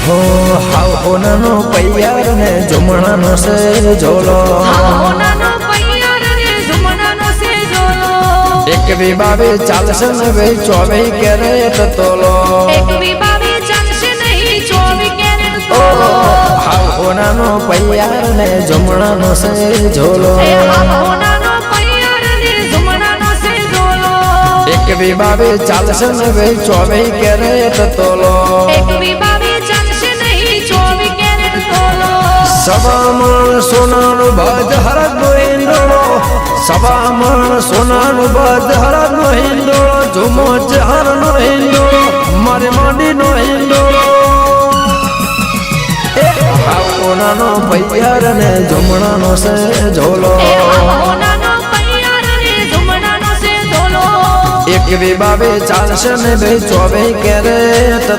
हो हाव होनानो पैयार ने जुमणानो से झोलो एक भी बाबे चालसे ने वे 24 कैरेट तोलो हाव होनानो पैयार ने जुमणानो से झोलो एक भी बाबे चालसे ने वे 24 कैरेट तोलो सबामण सोनानु भज हरदनो हिंडोळो सबामण सोनानु भज हरदनो हिंडोळो झुमो चहरनो हिंडोळो मारे मांडीनो हिंडोळो हाव कोनानो पैयार ने जुमणानो से झोलो एक भी बाबे चालसे ने 24 कैरेट